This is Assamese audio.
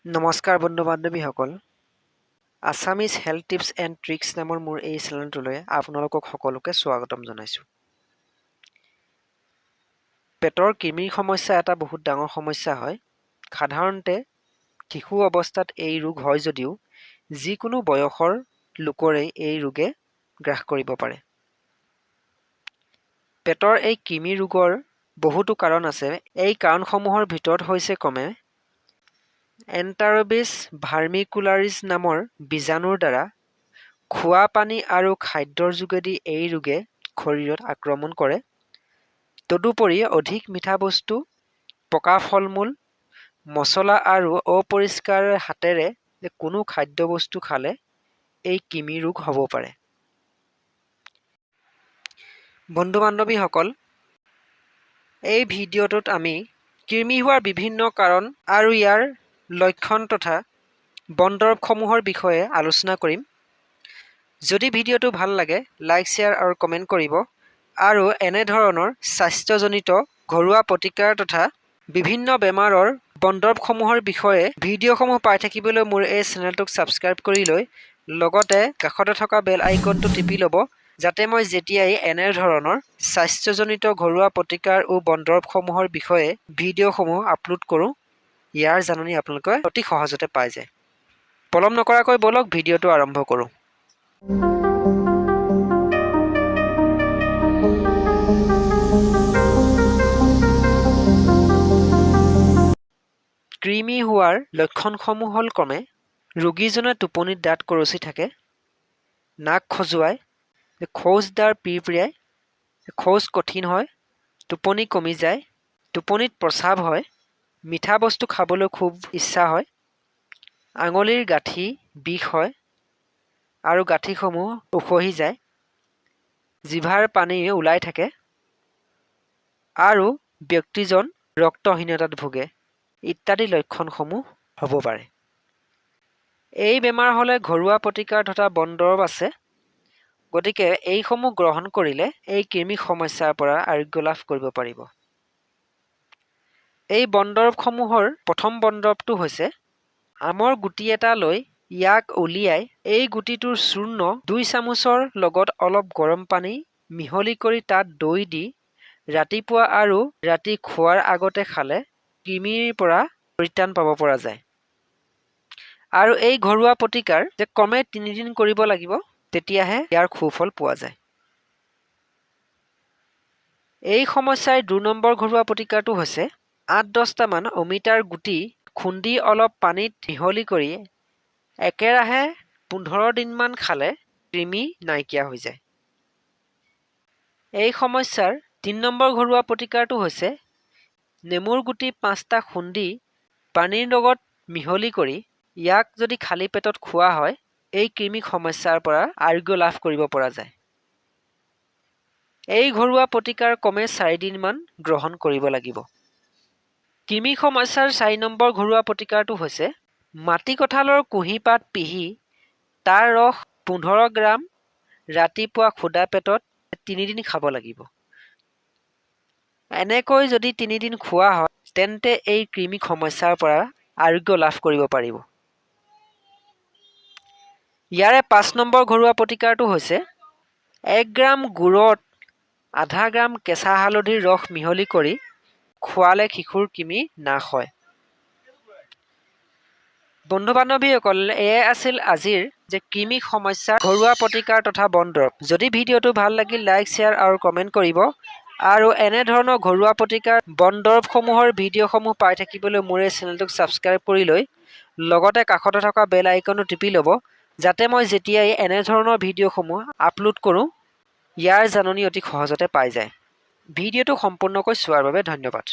নমস্কাৰ বন্ধু বান্ধৱীসকল Assamese health tips and tricks নামৰ মোৰ এই চেনেলটোলৈ আপোনালোকক সকলোকে স্বাগতম জনাইছোঁ। পেটৰ কৃমিৰ সমস্যা এটা বহুত ডাঙৰ সমস্যা হয়। সাধাৰণতে শিশু অৱস্থাত এই ৰোগ হয় যদিও যিকোনো বয়সৰ লোকৰেই এই ৰোগে গ্ৰাস কৰিব পাৰে। পেটৰ এই কৃমি ৰোগৰ বহুতো কাৰণ আছে। এই কাৰণসমূহৰ ভিতৰত হৈছে ক্ৰমে এণ্টাৰ'বিছ ভাৰ্মিকুলাৰিছ নামৰ বীজাণুৰ দ্বাৰা খোৱা পানী আৰু খাদ্যৰ যোগেদি এই ৰোগে শৰীৰত আক্ৰমণ কৰে। তদুপৰি অধিক মিঠা বস্তু, পকা ফল-মূল, মছলা আৰু অপৰিষ্কাৰ হাতেৰে কোনো খাদ্যবস্তু খালে এই কৃমি ৰোগ হ'ব পাৰে। বন্ধু বান্ধৱীসকল, এই ভিডিঅ'টোত আমি কৃমি হোৱাৰ বিভিন্ন কাৰণ আৰু ইয়াৰ লক্ষণ তথা বনদৰৱসমূহৰ বিষয়ে আলোচনা কৰিম। যদি ভিডিঅ'টো ভাল লাগে লাইক, শ্বেয়াৰ আৰু কমেণ্ট কৰিব আৰু এনেধৰণৰ স্বাস্থ্যজনিত ঘৰুৱা প্ৰতিকাৰ তথা বিভিন্ন বেমাৰৰ বনদৰৱসমূহৰ বিষয়ে ভিডিঅ'সমূহ পাই থাকিবলৈ মোৰ এই চেনেলটোক ছাবস্ক্ৰাইব কৰি লৈ লগতে কাষতে থকা বেল আইকনটো টিপি ল'ব, যাতে মই যেতিয়াই এনেধৰণৰ স্বাস্থ্যজনিত ঘৰুৱা প্ৰতিকাৰ আৰু বনদৰৱসমূহৰ বিষয়ে ভিডিঅ'সমূহ আপলোড কৰোঁ ইয়াৰ জাননী আপোনালোকে অতি সহজতে পাই যায়। পলম নকৰাকৈ বলক ভিডিঅ'টো আৰম্ভ কৰোঁ। কৃমি হোৱাৰ লক্ষণসমূহ হ'ল ক্ৰমে ৰোগীজনে টোপনিত দাঁত কৰচি থাকে, নাক খজুৱায়, শৌচডাল পিৰপিৰায়, শৌচ কঠিন হয়, টোপনি কমি যায়, টোপনিত প্ৰস্ৰাৱ হয়, মিঠা বস্তু খাবলৈ খুব ইচ্ছা হয়, আঙুলিৰ গাঁঠি বিষ হয় আৰু গাঁঠিসমূহ উখহি যায়, জিভাৰ পানী ওলাই থাকে আৰু ব্যক্তিজন ৰক্তহীনতাত ভোগে ইত্যাদি লক্ষণসমূহ হ'ব পাৰে। এই বেমাৰ হ'লে ঘৰুৱা প্ৰতিকাৰ তথা বনদৰৱ আছে। গতিকে এইসমূহ গ্ৰহণ কৰিলে এই কৃমি সমস্যাৰ পৰা আৰোগ্য লাভ কৰিব পাৰিব। এই বনদৰৱসমূহৰ প্ৰথম বনদৰৱটো হৈছে আমৰ গুটি এটা লৈ ইয়াক উলিয়াই এই গুটিটোৰ চূৰ্ণ 2 চামুচৰ লগত অলপ গৰম পানী মিহলি কৰি তাত দৈ দি ৰাতিপুৱা আৰু ৰাতি খোৱাৰ আগতে খালে কৃমিৰ পৰা পৰিত্ৰাণ পাব পৰা যায়। আৰু এই ঘৰুৱা প্ৰতিকাৰ ক্ৰমে 3 দিন কৰিব লাগিব, তেতিয়াহে ইয়াৰ সুফল পোৱা যায়। এই সমস্যাৰ 2 নম্বৰ ঘৰুৱা প্ৰতিকাৰটো হৈছে 8-10টা মান অমিতাৰ গুটি খুন্দি অলপ পানীত মিহলি কৰি একেৰাহে 15 দিনমান খালে কৃমি নাইকিয়া হৈ যায়। এই সমস্যাৰ 3 নম্বৰ ঘৰুৱা প্ৰতিকাৰটো হৈছে নেমুৰ গুটি 5টা খুন্দি পানীৰ লগত মিহলি কৰি ইয়াক যদি খালী পেটত খোৱা হয় এই কৃমি সমস্যাৰ পৰা আৰোগ্য লাভ কৰিব পৰা যায়। এই ঘৰুৱা প্ৰতিকাৰ ক্ৰমে 4 দিনমান গ্ৰহণ কৰিব লাগিব। কৃমি সমস্যাৰ 4 নম্বৰ ঘৰুৱা প্ৰতিকাৰটো হৈছে মাটি কঁঠালৰ কুঁহি পাত পিহি তাৰ ৰস 15 গ্ৰাম ৰাতিপুৱা খুদা পেটত 3 দিন খাব লাগিব। এনেকৈ যদি 3 দিন খোৱা হয় তেন্তে এই কৃমি সমস্যাৰ পৰা আৰোগ্য লাভ কৰিব পাৰিব। ইয়াৰে 5 নম্বৰ ঘৰুৱা প্ৰতিকাৰটো হৈছে 1 গ্ৰাম গুড়ত আধা গ্ৰাম কেঁচা হালধিৰ ৰস মিহলি কৰি খোৱালে শিশুৰ কৃমি নাশ হয়। বন্ধু বান্ধৱীসকল, এয়াই আছিল আজিৰ কৃমি সমস্যাৰ ঘৰুৱা প্ৰতিকাৰ তথা বনদৰৱ। যদি ভিডিঅ'টো ভাল লাগিল লাইক, শ্বেয়াৰ আৰু কমেণ্ট কৰিব আৰু এনেধৰণৰ ঘৰুৱা প্ৰতিকাৰ বনদৰৱসমূহৰ ভিডিঅ'সমূহ পাই থাকিবলৈ মোৰ এই চেনেলটোক ছাবস্ক্ৰাইব কৰি লৈ লগতে কাষতে থকা বেল আইকনটো টিপি ল'ব, যাতে মই যেতিয়াই এনেধৰণৰ ভিডিঅ'সমূহ আপলোড কৰোঁ ইয়াৰ জাননী অতি সহজতে পাই যায়। ভিডিঅ'টো সম্পূৰ্ণকৈ চোৱাৰ বাবে ধন্যবাদ।